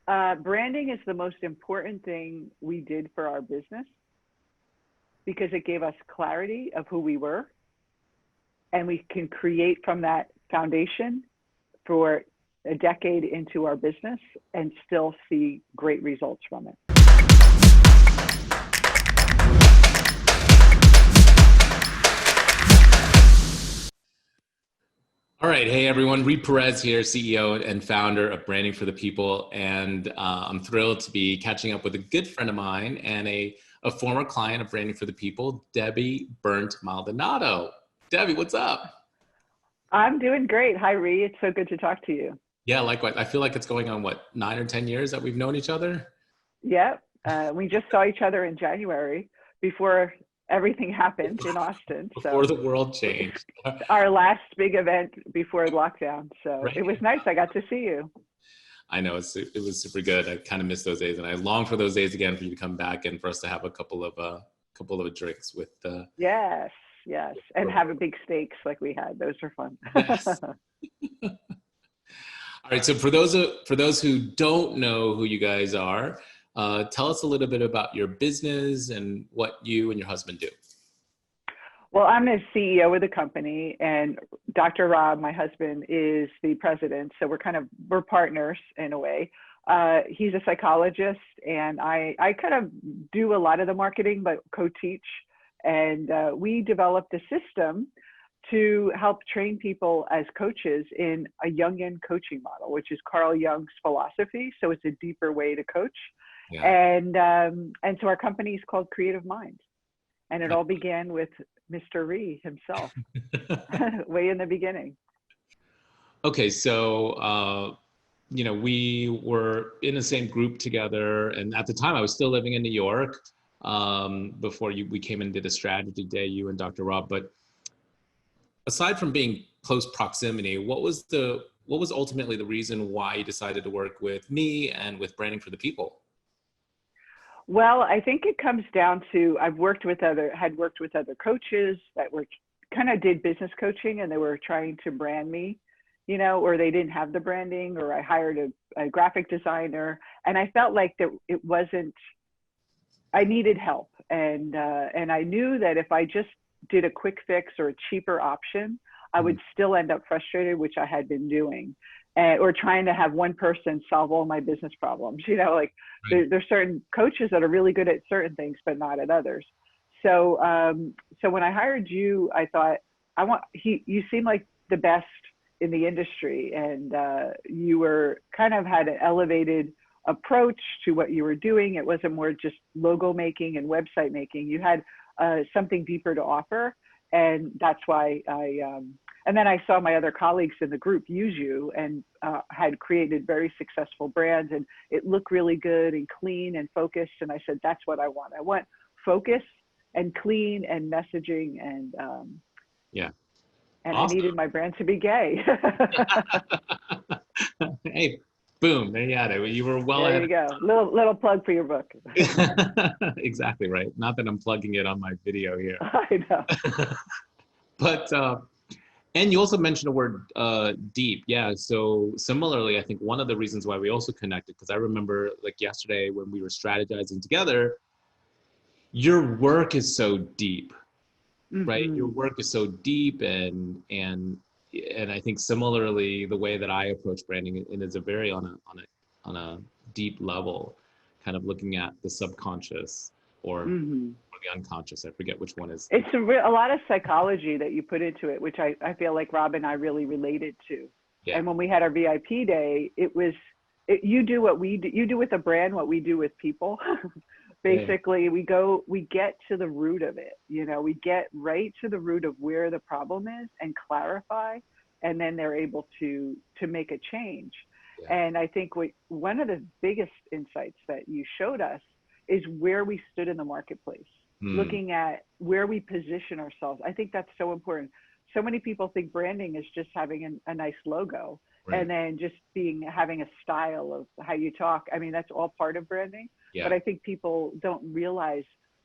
Branding is the most important thing we did for our business because it gave us clarity of who we were, and we can create from that foundation for a decade into our business and still see great results from it. All right. Hey, everyone. Reed Perez here, CEO and founder of Branding for the People. And I'm thrilled to be catching up with a good friend of mine and a former client of Branding for the People, Berndt Maldonado. Debbie, what's up? I'm doing great. Hi, Ree. It's so good to talk to you. Yeah, likewise. I feel like it's going on, 9 or 10 years that we've known each other? Yep. We just saw each other in January before everything happened in Austin. Before the world changed. Our last big event before lockdown. So Right. It was nice. I got to see you. I know it was super good. I kind of miss those days, and I long for those days again for you to come back and for us to have a couple of drinks with. Yes, and have a big steaks like we had. Those are fun. Yes. All right. So for those who don't know who you guys are, tell us a little bit about your business and what you and your husband do. Well, I'm the CEO of the company, and Dr. Rob, my husband, is the president. So we're partners in a way. He's a psychologist, and I kind of do a lot of the marketing, but co-teach. And we developed a system to help train people as coaches in a Jungian coaching model, which is Carl Jung's philosophy. So it's a deeper way to coach. Yeah. And so our company is called Creative Mind. And it all began with Mr. Ree himself, way in the beginning. Okay, so, we were in the same group together. And at the time, I was still living in New York before we came and did a strategy day, you and Dr. Rob. But aside from being close proximity, what was ultimately the reason why you decided to work with me and with Branding for the People? Well, I think it comes down to had worked with other coaches that were kind of did business coaching, and they were trying to brand me, or they didn't have the branding, or I hired a graphic designer, and I felt like that it wasn't. I needed help, and I knew that if I just did a quick fix or a cheaper option, I would still end up frustrated, which I had been doing. Or trying to have one person solve all my business problems. Right. There's certain coaches that are really good at certain things, but not at others. So when I hired you, I thought, you seem like the best in the industry, and you were had an elevated approach to what you were doing. It wasn't more just logo making and website making. You had something deeper to offer, and that's why and then I saw my other colleagues in the group use you and had created very successful brands, and it looked really good and clean and focused. And I said, that's what I want. I want focus and clean and messaging, and yeah. And awesome. I needed my brand to be gay. Hey, boom, there you had it. You were well ahead. There you go. Little plug for your book. Exactly right. Not that I'm plugging it on my video here. I know. But and you also mentioned the word deep. Yeah. So similarly, I think one of the reasons why we also connected, because I remember like yesterday when we were strategizing together, your work is so deep, right? Your work is so deep, and I think similarly the way that I approach branding, and it's a very on a deep level, kind of looking at the subconscious or the unconscious. I forget which one is. It's a lot of psychology that you put into it, which I feel like Rob and I really related to. Yeah. And when we had our VIP day, you do what we do. You do with a brand what we do with people. Basically, yeah. we get to the root of it. We get right to the root of where the problem is and clarify, and then they're able to make a change. Yeah. And I think one of the biggest insights that you showed us is where we stood in the marketplace, looking at where we position ourselves. I think that's so important. So many people think branding is just having a nice logo, right, and then just having a style of how you talk. I mean, that's all part of branding, yeah. But I think people don't realize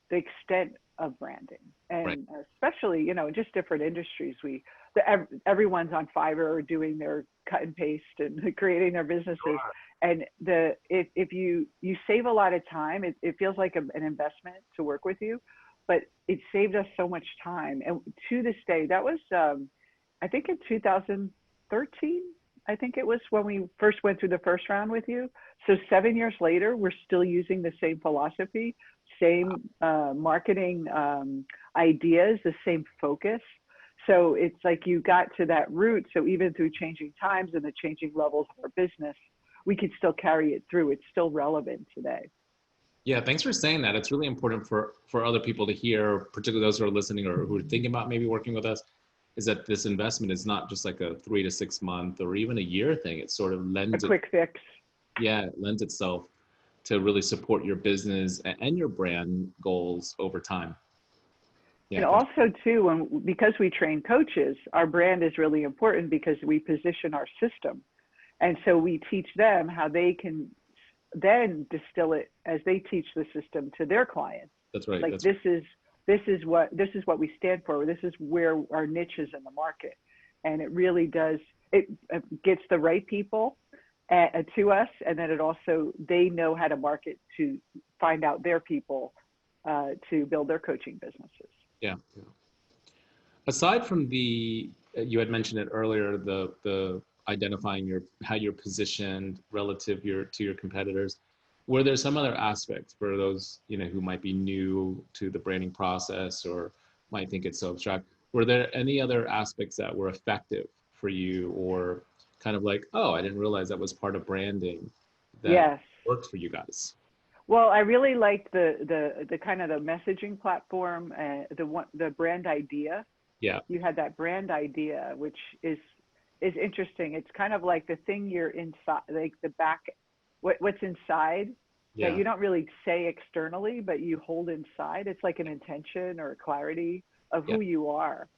the extent of branding, and right. Especially, just different industries. Everyone's on Fiverr doing their cut and paste and creating their businesses. Sure. And if you save a lot of time, it feels like an investment to work with you, but it saved us so much time. And to this day, that was, I think in 2013, I think it was when we first went through the first round with you. So 7 years later, we're still using the same philosophy, same marketing ideas, the same focus. So it's like you got to that root. So even through changing times and the changing levels of our business, we could still carry it through. It's still relevant today. Yeah, thanks for saying that. It's really important for other people to hear, particularly those who are listening or who are thinking about maybe working with us, is that this investment is not just like a 3 to 6 month or even a year thing. It sort of lends a quick fix. Yeah, it lends itself to really support your business and your brand goals over time. Yeah, and also too, because we train coaches, our brand is really important because we position our system. And so we teach them how they can then distill it as they teach the system to their clients. That's right. Like this is what we stand for. This is where our niche is in the market. And it really does, it gets the right people to us. And then it also, they know how to market to find out their people to build their coaching businesses. Yeah. Aside from you had mentioned it earlier, the identifying how you're positioned relative to your competitors. Were there some other aspects for those, who might be new to the branding process or might think it's so abstract? Were there any other aspects that were effective for you, or kind of like, oh, I didn't realize that was part of branding that worked for you guys? Well, I really liked the kind of the messaging platform, the brand idea. Yeah. You had that brand idea, which is interesting. It's kind of like the thing you're inside, like the back, what's inside that you don't really say externally, but you hold inside. It's like an intention or a clarity of who you are.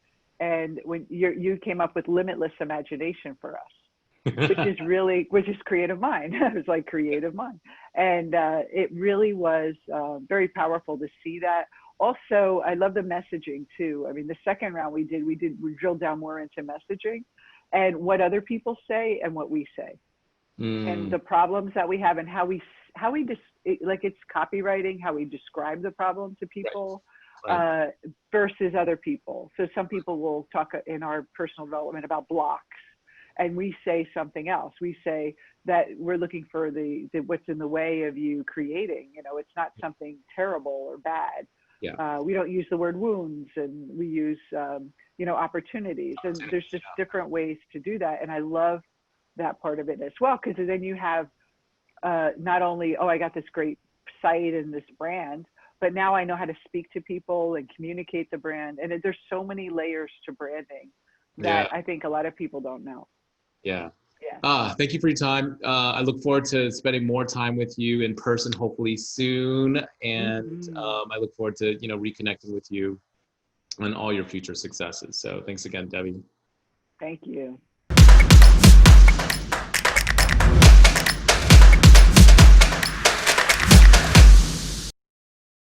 And when you came up with limitless imagination for us, which is creative mind. It was like creative mind. And it really was very powerful to see that. Also, I love the messaging too. I mean, the second round we drilled down more into messaging and what other people say and what we say, and the problems that we have and how we like it's copywriting, how we describe the problem to people versus other people. So some people will talk in our personal development about blocks, and we say something else. We say that we're looking for the what's in the way of you creating. It's not something terrible or bad. Yeah. We don't use the word wounds, and we use opportunities, and there's just different ways to do that. And I love that part of it as well, because then you have not only, I got this great site and this brand, but now I know how to speak to people and communicate the brand. And there's so many layers to branding that I think a lot of people don't know. Yeah. Thank you for your time. I look forward to spending more time with you in person, hopefully soon. And I look forward to, reconnecting with you on all your future successes. So thanks again, Debbie. Thank you.